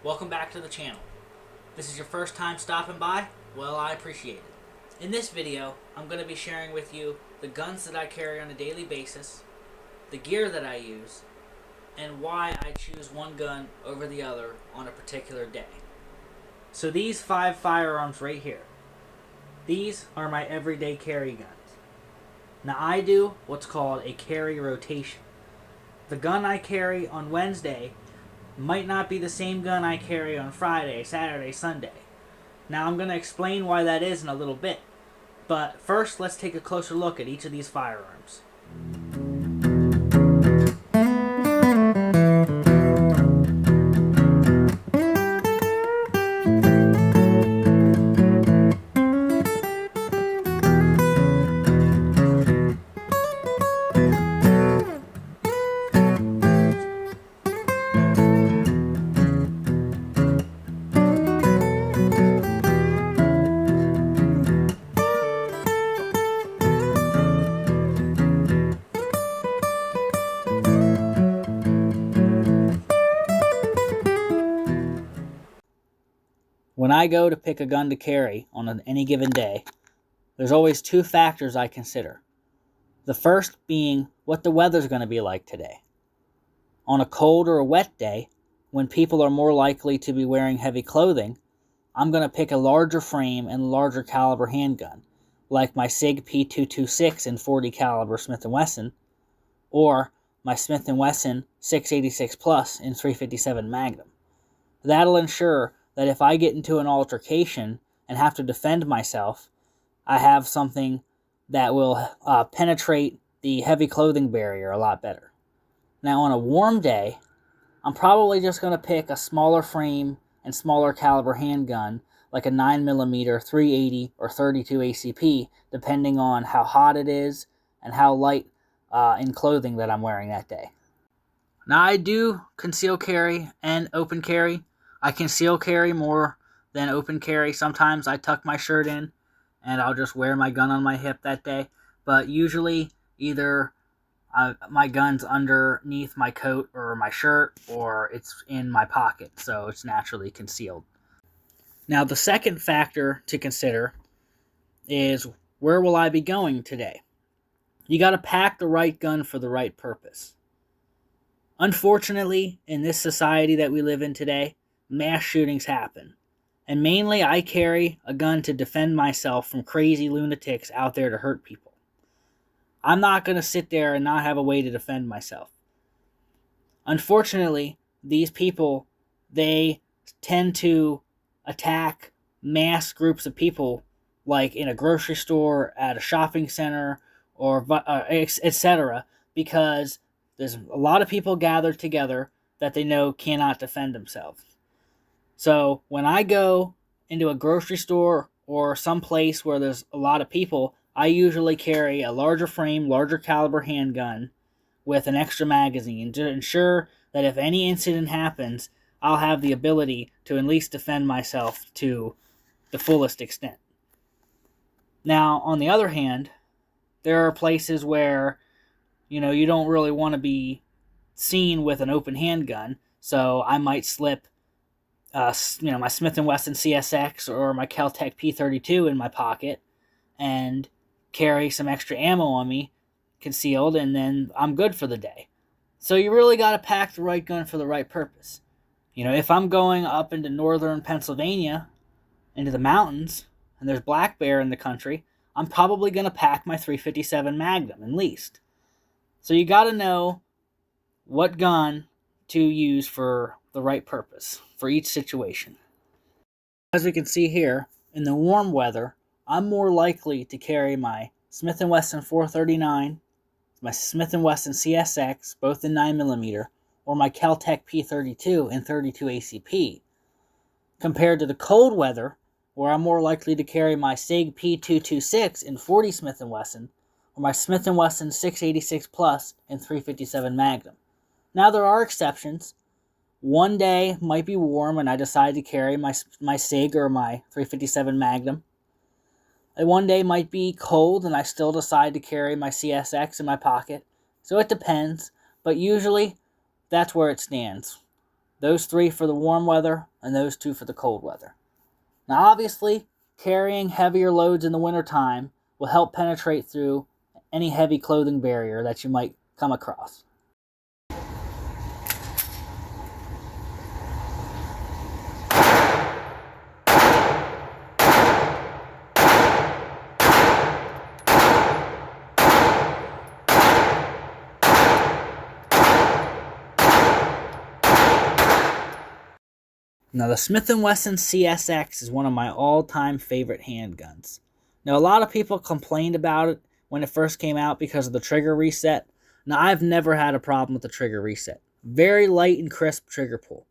Welcome back to the channel. This is your first time stopping by? Well, I appreciate it. In this video, I'm going to be sharing with you the guns that I carry on a daily basis, the gear that I use, and why I choose one gun over the other on a particular day. So these 5 firearms right here, these are my everyday carry guns. Now I do what's called a carry rotation. The gun I carry on Wednesday might not be the same gun I carry on Friday, Saturday, Sunday. Now I'm going to explain why that is in a little bit. But first, let's take a closer look at each of these firearms. When I go to pick a gun to carry on any given day, there's always 2 factors I consider. The first being what the weather's going to be like today. On a cold or a wet day, when people are more likely to be wearing heavy clothing, I'm going to pick a larger frame and larger caliber handgun, like my SIG P226 in 40 caliber Smith & Wesson, or my Smith & Wesson 686 Plus in 357 Magnum. That'll ensure that if I get into an altercation and have to defend myself, I have something that will penetrate the heavy clothing barrier a lot better. Now on a warm day, I'm probably just going to pick a smaller frame and smaller caliber handgun like a 9mm, 380, or 32 ACP, depending on how hot it is and how light in clothing that I'm wearing that day. Now I do conceal carry and open carry. I conceal carry more than open carry. Sometimes I tuck my shirt in and I'll just wear my gun on my hip that day. But usually either my gun's underneath my coat or my shirt, or it's in my pocket, so it's naturally concealed. Now the second factor to consider is, where will I be going today? You got to pack the right gun for the right purpose. Unfortunately, in this society that we live in today, mass shootings happen. And mainly I carry a gun to defend myself from crazy lunatics out there to hurt people. I'm not going to sit there and not have a way to defend myself. Unfortunately, these people, they tend to attack mass groups of people, like in a grocery store, at a shopping center, or etc., because there's a lot of people gathered together that they know cannot defend themselves. So when I go into a grocery store or some place where there's a lot of people, I usually carry a larger frame, larger caliber handgun with an extra magazine to ensure that if any incident happens, I'll have the ability to at least defend myself to the fullest extent. Now, on the other hand, there are places where, you don't really want to be seen with an open handgun, so I might slip my Smith & Wesson CSX or my Kel-Tec P32 in my pocket and carry some extra ammo on me concealed, and then I'm good for the day. So you really got to pack the right gun for the right purpose. If I'm going up into northern Pennsylvania, into the mountains, and there's black bear in the country, I'm probably going to pack my 357 Magnum at least. So you got to know what gun to use for the right purpose for each situation. As we can see here, in the warm weather, I'm more likely to carry my Smith & Wesson 439, my Smith & Wesson CSX, both in 9mm, or my Kel-Tec P32 in 32 ACP, compared to the cold weather, where I'm more likely to carry my SIG P226 in 40 Smith & Wesson, or my Smith & Wesson 686 Plus in 357 Magnum. Now there are exceptions. One day might be warm and I decide to carry my SIG or my 357 Magnum. And one day might be cold and I still decide to carry my CSX in my pocket. So it depends, but usually that's where it stands. Those 3 for the warm weather, and those 2 for the cold weather. Now obviously, carrying heavier loads in the wintertime will help penetrate through any heavy clothing barrier that you might come across. Now, the Smith & Wesson CSX is one of my all-time favorite handguns. Now, a lot of people complained about it when it first came out because of the trigger reset. Now, I've never had a problem with the trigger reset. Very light and crisp trigger pull.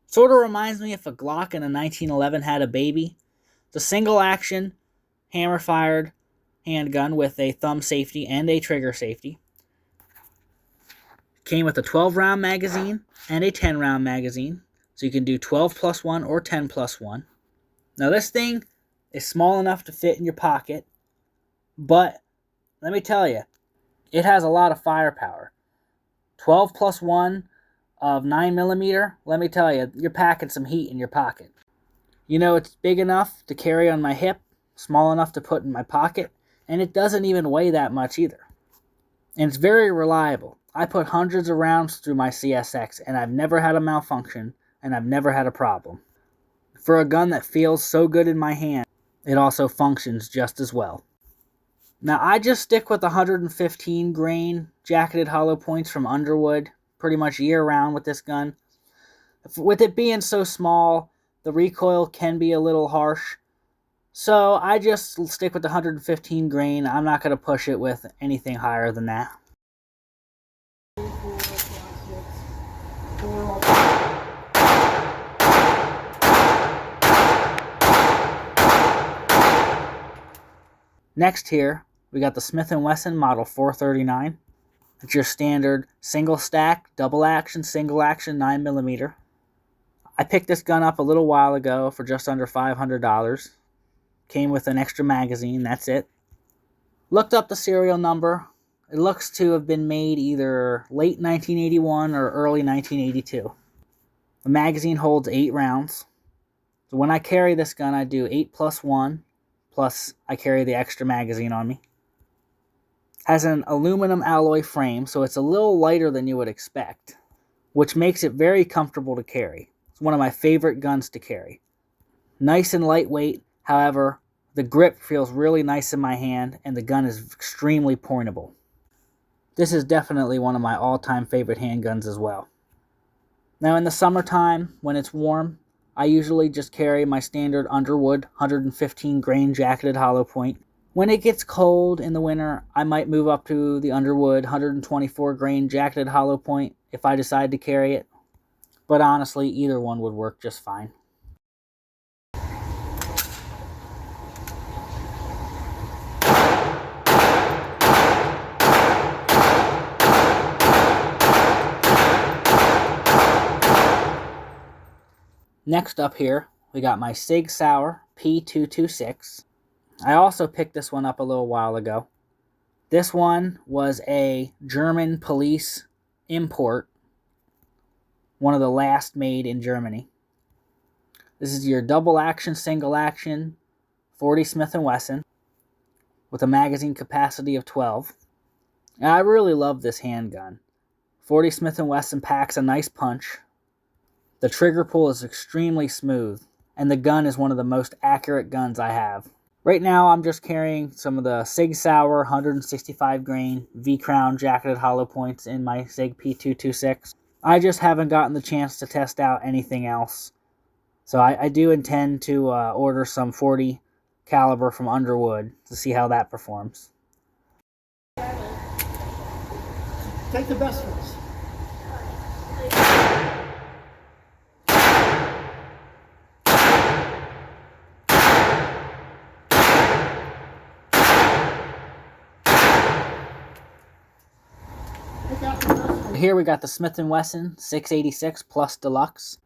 Sort of reminds me if a Glock in a 1911 had a baby. It's a single-action, hammer-fired handgun with a thumb safety and a trigger safety. Came with a 12-round magazine and a 10-round magazine. So you can do 12 plus 1 or 10 plus 1. Now this thing is small enough to fit in your pocket, but let me tell you, it has a lot of firepower. 12 plus 1 of 9mm, let me tell you, you're packing some heat in your pocket. You know, it's big enough to carry on my hip, small enough to put in my pocket, and it doesn't even weigh that much either. And it's very reliable. I put hundreds of rounds through my CSX, and I've never had a malfunction, and I've never had a problem. For a gun that feels so good in my hand, it also functions just as well. Now, I just stick with 115 grain jacketed hollow points from Underwood pretty much year-round with this gun. With it being so small, the recoil can be a little harsh. So I just stick with 115 grain. I'm not going to push it with anything higher than that. Next here, we got the Smith & Wesson Model 439. It's your standard single stack, double action, single action 9mm. I picked this gun up a little while ago for just under $500. Came with an extra magazine, that's it. Looked up the serial number. It looks to have been made either late 1981 or early 1982. The magazine holds 8 rounds. So when I carry this gun, I do 8 plus 1. Plus, I carry the extra magazine on me. Has an aluminum alloy frame, so it's a little lighter than you would expect, which makes it very comfortable to carry. It's one of my favorite guns to carry. Nice and lightweight, however, the grip feels really nice in my hand, and the gun is extremely pointable. This is definitely one of my all-time favorite handguns as well. Now, in the summertime, when it's warm, I usually just carry my standard Underwood 115 grain jacketed hollow point. When it gets cold in the winter, I might move up to the Underwood 124 grain jacketed hollow point if I decide to carry it. But honestly, either one would work just fine. Next up here, we got my Sig Sauer P226. I also picked this one up a little while ago. This one was a German police import, one of the last made in Germany. This is your double action, single action 40 Smith & Wesson with a magazine capacity of 12. And I really love this handgun. 40 Smith & Wesson packs a nice punch. The trigger pull is extremely smooth, and the gun is one of the most accurate guns I have. Right now, I'm just carrying some of the Sig Sauer 165 grain V-Crown jacketed hollow points in my Sig P226. I just haven't gotten the chance to test out anything else. So I do intend to order some 40 caliber from Underwood to see how that performs. Take the best ones. Here we got the Smith & Wesson 686 Plus Deluxe.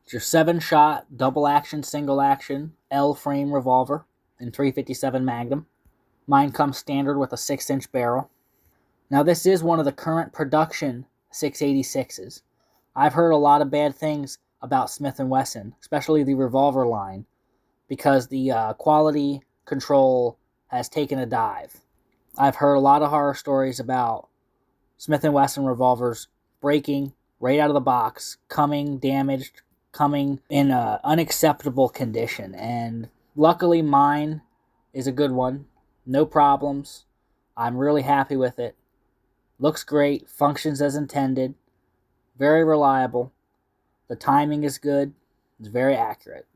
It's your 7-shot, double action, single action, L-frame revolver in .357 Magnum. Mine comes standard with a 6-inch barrel. Now this is one of the current production 686s. I've heard a lot of bad things about Smith & Wesson, especially the revolver line, because the quality control has taken a dive. I've heard a lot of horror stories about Smith & Wesson revolvers breaking right out of the box, coming damaged, coming in an unacceptable condition. And luckily mine is a good one. No problems. I'm really happy with it. Looks great, functions as intended, very reliable. The timing is good. It's very accurate.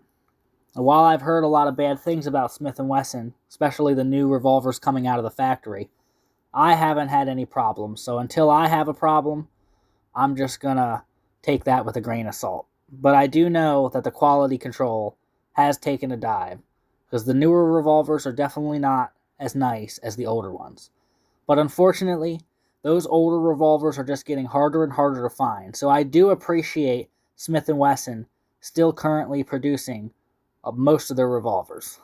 And while I've heard a lot of bad things about Smith & Wesson, especially the new revolvers coming out of the factory, I haven't had any problems. So until I have a problem, I'm just going to take that with a grain of salt. But I do know that the quality control has taken a dive, because the newer revolvers are definitely not as nice as the older ones. But unfortunately, those older revolvers are just getting harder and harder to find. So I do appreciate Smith & Wesson still currently producing most of their revolvers.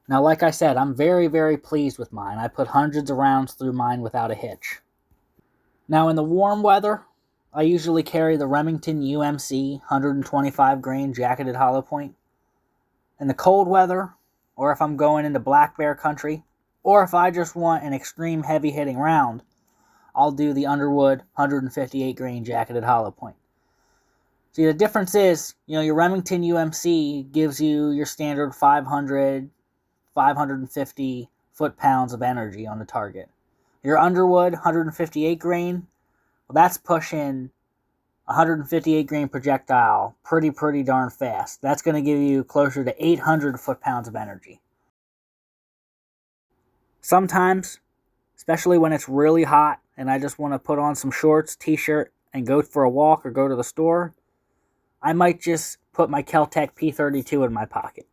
Now, like I said, I'm very, very pleased with mine. I put hundreds of rounds through mine without a hitch. Now, in the warm weather, I usually carry the Remington UMC 125 grain jacketed hollow point. In the cold weather, or if I'm going into black bear country, or if I just want an extreme heavy hitting round, I'll do the Underwood 158 grain jacketed hollow point. See, the difference is, your Remington UMC gives you your standard 500, 550 foot-pounds of energy on the target. Your Underwood 158 grain, well, that's pushing 158 grain projectile pretty darn fast. That's going to give you closer to 800 foot-pounds of energy. Sometimes, especially when it's really hot and I just want to put on some shorts, t-shirt, and go for a walk or go to the store, I might just put my Kel-Tec P32 in my pocket.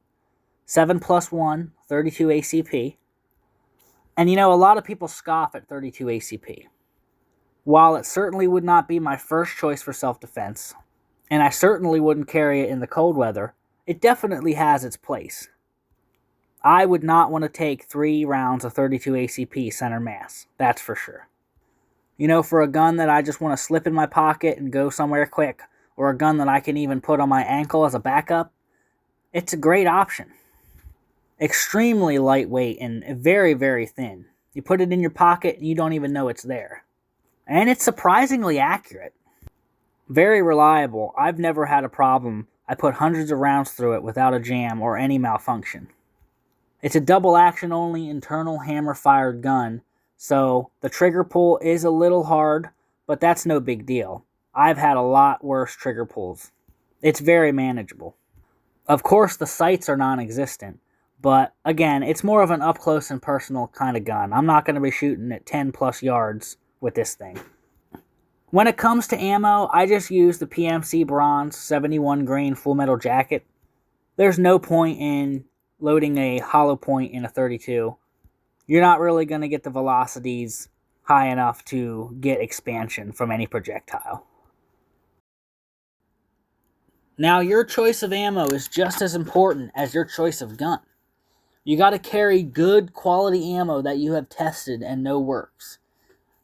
7+1, 32 ACP. And a lot of people scoff at 32 ACP. While it certainly would not be my first choice for self-defense, and I certainly wouldn't carry it in the cold weather, it definitely has its place. I would not want to take 3 rounds of 32 ACP center mass, that's for sure. For a gun that I just want to slip in my pocket and go somewhere quick, or a gun that I can even put on my ankle as a backup, it's a great option. Extremely lightweight and very, very thin. You put it in your pocket and you don't even know it's there. And it's surprisingly accurate. Very reliable. I've never had a problem. I put hundreds of rounds through it without a jam or any malfunction. It's a double action only internal hammer fired gun, so the trigger pull is a little hard, but that's no big deal. I've had a lot worse trigger pulls. It's very manageable. Of course, the sights are non-existent, but again, it's more of an up-close and personal kind of gun. I'm not going to be shooting at 10 plus yards with this thing. When it comes to ammo, I just use the PMC Bronze 71 grain full metal jacket. There's no point in loading a hollow point in a 32. You're not really going to get the velocities high enough to get expansion from any projectile. Now, your choice of ammo is just as important as your choice of gun. You got to carry good quality ammo that you have tested and know works.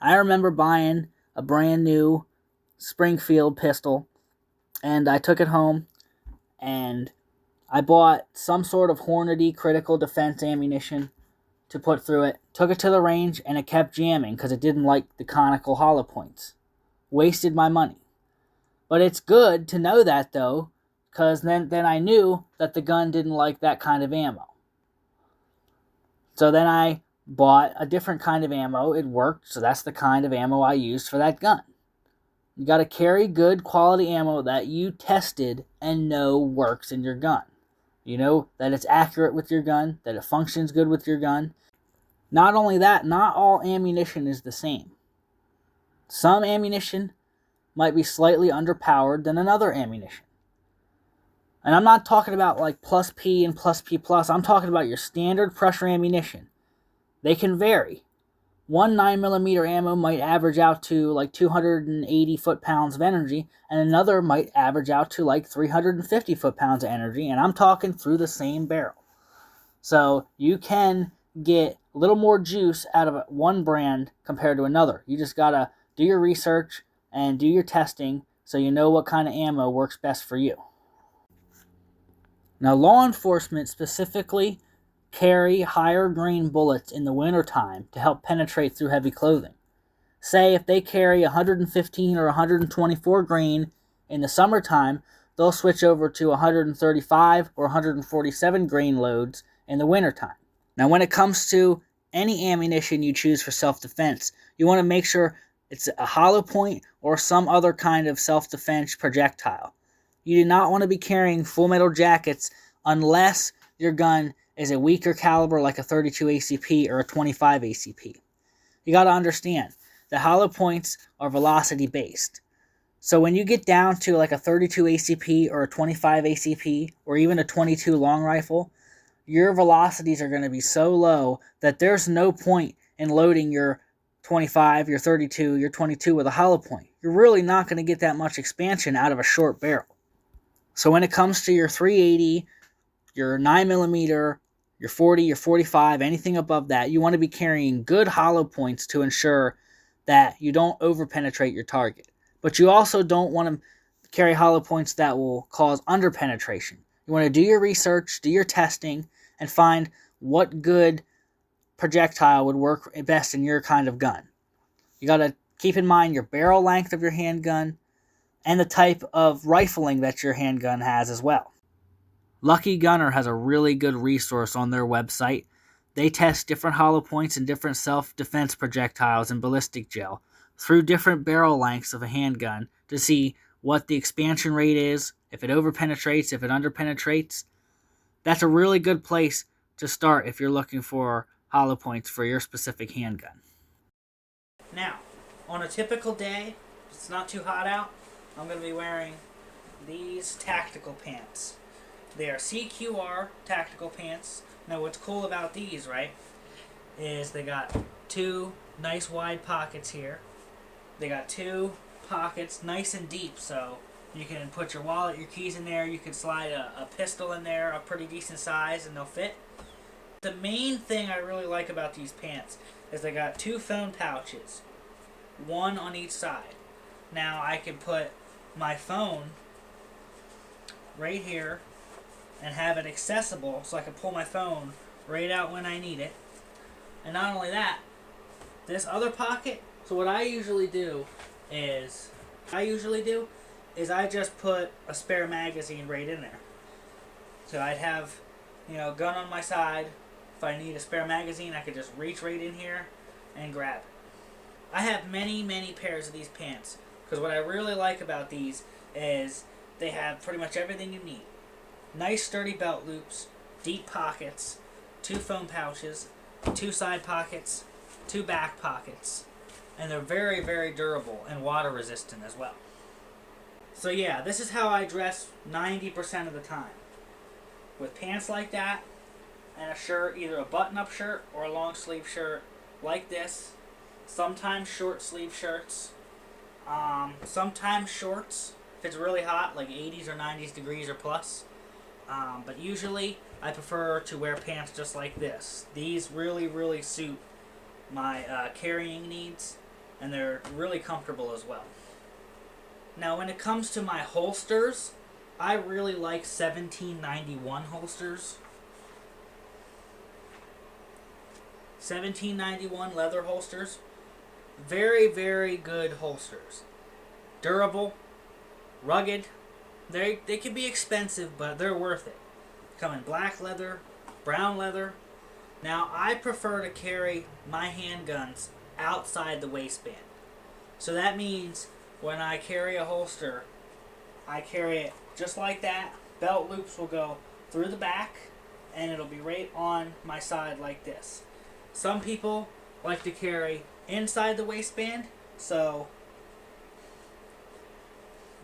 I remember buying a brand new Springfield pistol, and I took it home, and I bought some sort of Hornady critical defense ammunition to put through it. Took it to the range, and it kept jamming because it didn't like the conical hollow points. Wasted my money. But it's good to know that, though, because then I knew that the gun didn't like that kind of ammo. So then I bought a different kind of ammo. It worked, so that's the kind of ammo I used for that gun. You got to carry good quality ammo that you tested and know works in your gun. You know that it's accurate with your gun, that it functions good with your gun. Not only that, not all ammunition is the same. Some ammunition might be slightly underpowered than another ammunition. And I'm not talking about like plus P and plus P plus. I'm talking about your standard pressure ammunition. They can vary. One 9mm ammo might average out to like 280 foot-pounds of energy, and another might average out to like 350 foot-pounds of energy, and I'm talking through the same barrel. So you can get a little more juice out of one brand compared to another. You just gotta do your research and do your testing so you know what kind of ammo works best for you. Now, law enforcement specifically carry higher grain bullets in the wintertime to help penetrate through heavy clothing. Say if they carry 115 or 124 grain in the summertime, they'll switch over to 135 or 147 grain loads in the wintertime. Now, when it comes to any ammunition you choose for self-defense, you want to make sure it's a hollow point or some other kind of self-defense projectile. You do not want to be carrying full metal jackets unless your gun is a weaker caliber like a 32 ACP or a 25 ACP. You got to understand, the hollow points are velocity based. So when you get down to like a 32 ACP or a 25 ACP or even a 22 long rifle, your velocities are going to be so low that there's no point in loading your 25, your 32, your 22 with a hollow point. You're really not going to get that much expansion out of a short barrel. So when it comes to your 380, your 9mm, your 40, your 45, anything above that, you want to be carrying good hollow points to ensure that you don't over-penetrate your target. But you also don't want to carry hollow points that will cause under-penetration. You want to do your research, do your testing, and find what good projectile would work best in your kind of gun. You got to keep in mind your barrel length of your handgun and the type of rifling that your handgun has as well. Lucky Gunner has a really good resource on their website. They test different hollow points and different self-defense projectiles and ballistic gel through different barrel lengths of a handgun to see what the expansion rate is, if it over-penetrates, if it under-penetrates. That's a really good place to start if you're looking for hollow points for your specific handgun. Now, on a typical day, if it's not too hot out, I'm going to be wearing these tactical pants. They are CQR tactical pants. Now what's cool about these, right, is they got two nice wide pockets here. They got two pockets nice and deep, so you can put your wallet, your keys in there. You can slide a pistol in there, a pretty decent size, and they'll fit. The main thing I really like about these pants is they got two phone pouches, one on each side. Now I can put my phone right here and have it accessible so I can pull my phone right out when I need it. And not only that, this other pocket, so what I usually do is I just put a spare magazine right in there. So I'd have, gun on my side. If I need a spare magazine, I could just reach right in here and grab it. I have many, many pairs of these pants because what I really like about these is they have pretty much everything you need. Nice sturdy belt loops, deep pockets, two phone pouches, two side pockets, two back pockets, and they're very, very durable and water resistant as well. So yeah, this is how I dress 90% of the time. With pants like that, and a shirt, either a button-up shirt or a long sleeve shirt like this. Sometimes short sleeve shirts. Sometimes shorts if it's really hot, like 80s or 90s degrees or plus. But usually I prefer to wear pants just like this. These really, really suit my carrying needs, and they're really comfortable as well. Now when it comes to my holsters, I really like 1791 holsters. 1791 leather holsters. Very, very good holsters. Durable, rugged. They can be expensive, but they're worth it. Come in black leather, brown leather. Now, I prefer to carry my handguns outside the waistband. So that means when I carry a holster, I carry it just like that. Belt loops will go through the back, and it'll be right on my side like this. Some people like to carry inside the waistband, so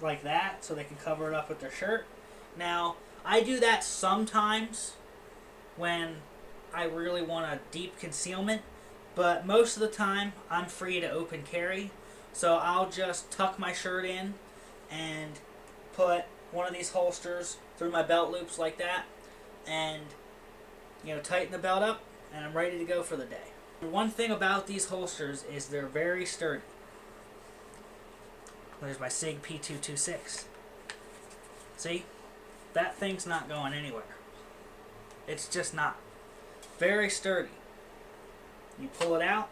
like that, so they can cover it up with their shirt. Now, I do that sometimes when I really want a deep concealment, but most of the time I'm free to open carry, so I'll just tuck my shirt in and put one of these holsters through my belt loops like that, and tighten the belt up, and I'm ready to go for the day. One thing about these holsters is they're very sturdy. There's my SIG P226. See? That thing's not going anywhere. It's just not. Very sturdy. You pull it out,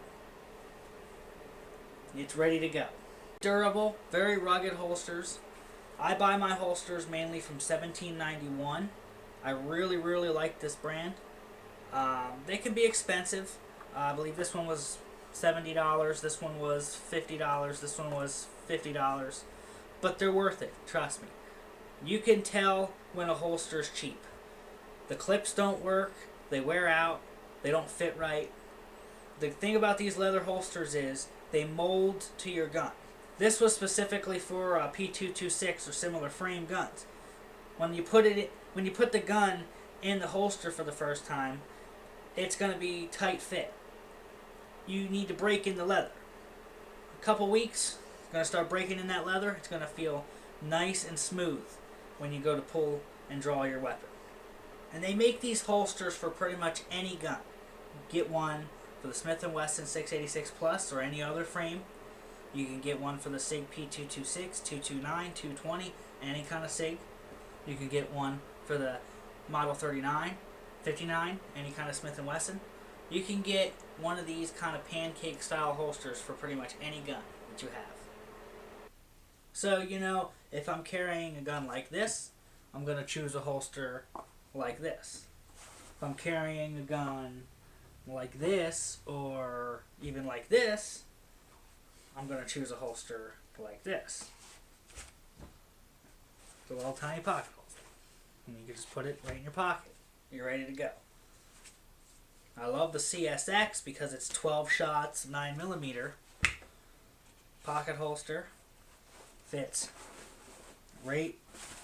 it's ready to go. Durable, very rugged holsters. I buy my holsters mainly from 1791. I really, really like this brand. They can be expensive. I believe this one was $70, this one was $50, this one was $50. But they're worth it, trust me. You can tell when a holster's cheap. The clips don't work, they wear out, they don't fit right. The thing about these leather holsters is they mold to your gun. This was specifically for P226 or similar frame guns. When you put the gun in the holster for the first time, it's going to be tight fit. You need to break in the leather. A couple weeks, it's going to start breaking in that leather. It's going to feel nice and smooth when you go to pull and draw your weapon. And they make these holsters for pretty much any gun. Get one for the Smith & Wesson 686 Plus or any other frame. You can get one for the SIG P226, 229, 220, any kind of SIG. You can get one for the Model 39, 59, any kind of Smith & Wesson. You can get one of these kind of pancake style holsters for pretty much any gun that you have. So, if I'm carrying a gun like this, I'm going to choose a holster like this. If I'm carrying a gun like this, or even like this, I'm going to choose a holster like this. It's a little tiny pocket holster. And you can just put it right in your pocket. You're ready to go. I love the CSX because it's 12 shots, 9mm. Pocket holster. Fits right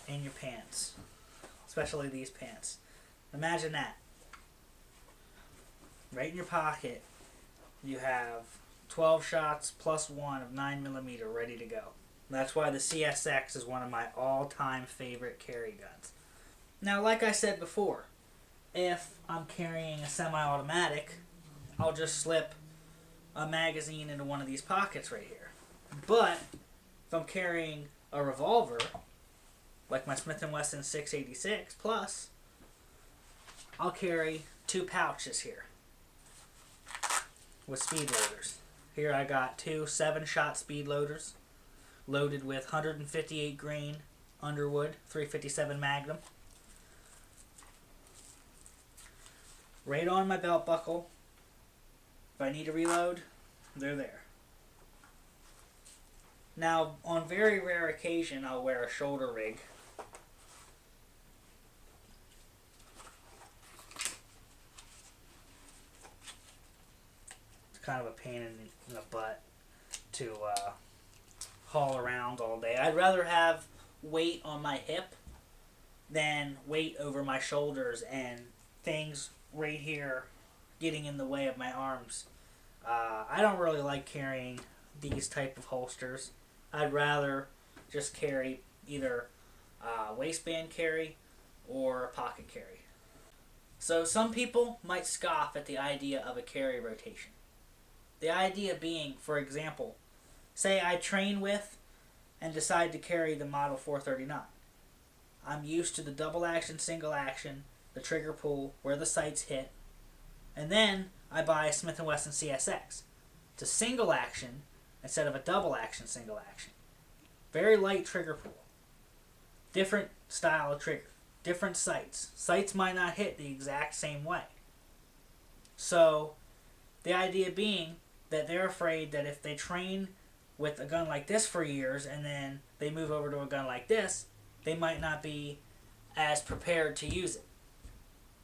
in your pants. Especially these pants. Imagine that. Right in your pocket, you have 12 shots plus one of 9mm ready to go. That's why the CSX is one of my all-time favorite carry guns. Now, like I said before, if I'm carrying a semi-automatic, I'll just slip a magazine into one of these pockets right here. But if I'm carrying a revolver, like my Smith & Wesson 686 Plus, I'll carry two pouches here with speed loaders. Here I got two 7-shot speed loaders loaded with 158 grain Underwood 357 Magnum. Right on my belt buckle. If I need to reload, they're there. Now, on very rare occasion, I'll wear a shoulder rig. It's kind of a pain in the butt to haul around all day. I'd rather have weight on my hip than weight over my shoulders and things right here getting in the way of my arms. I don't really like carrying these type of holsters. I'd rather just carry either waistband carry or pocket carry. So some people might scoff at the idea of a carry rotation. The idea being, for example, say I train with and decide to carry the Model 439. I'm used to the double action, single action, the trigger pull, where the sights hit, and then I buy a Smith & Wesson CSX. It's a single action instead of a double action, single action. Very light trigger pull. Different style of trigger. Different sights. Sights might not hit the exact same way. So, the idea being that they're afraid that if they train with a gun like this for years and then they move over to a gun like this, they might not be as prepared to use it.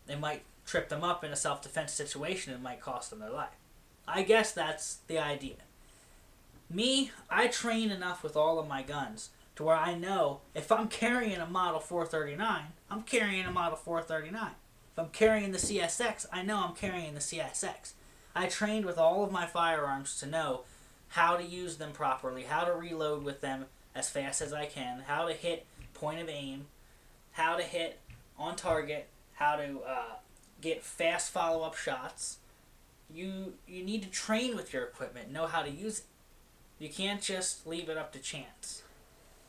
They might trip them up in a self-defense situation and might cost them their life. I guess that's the idea. Me, I train enough with all of my guns to where I know if I'm carrying a Model 439, I'm carrying a Model 439. If I'm carrying the CSX, I know I'm carrying the CSX. I trained with all of my firearms to know how to use them properly, how to reload with them as fast as I can, how to hit point of aim, how to hit on target, how to get fast follow-up shots. You need to train with your equipment, know how to use it. You can't just leave it up to chance.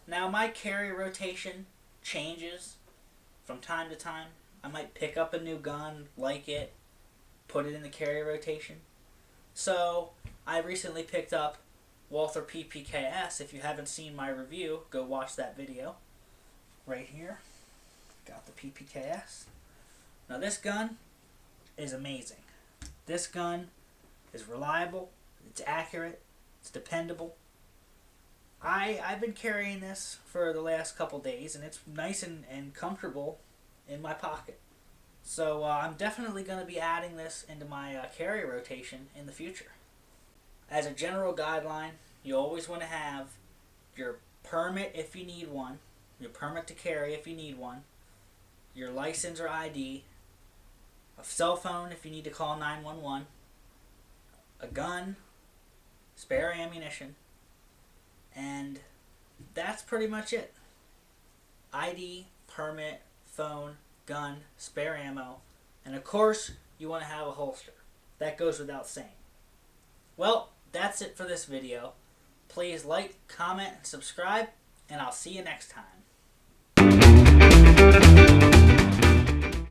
Now, my carry rotation changes from time to time. I might pick up a new gun, like it, put it in the carry rotation. So, I recently picked up Walther PPKS. If you haven't seen my review, go watch that video. Right here, got the PPKS. Now, this gun is amazing. This gun is reliable, it's accurate, it's dependable. I've been carrying this for the last couple days, and it's nice and comfortable in my pocket. So I'm definitely going to be adding this into my carry rotation in the future. As a general guideline, you always want to have your permit if you need one, your permit to carry if you need one, your license or ID, a cell phone if you need to call 911, a gun, spare ammunition, and that's pretty much it. ID, permit, phone, gun, spare ammo, and of course, you want to have a holster. That goes without saying. Well, that's it for this video. Please like, comment, and subscribe, and I'll see you next time.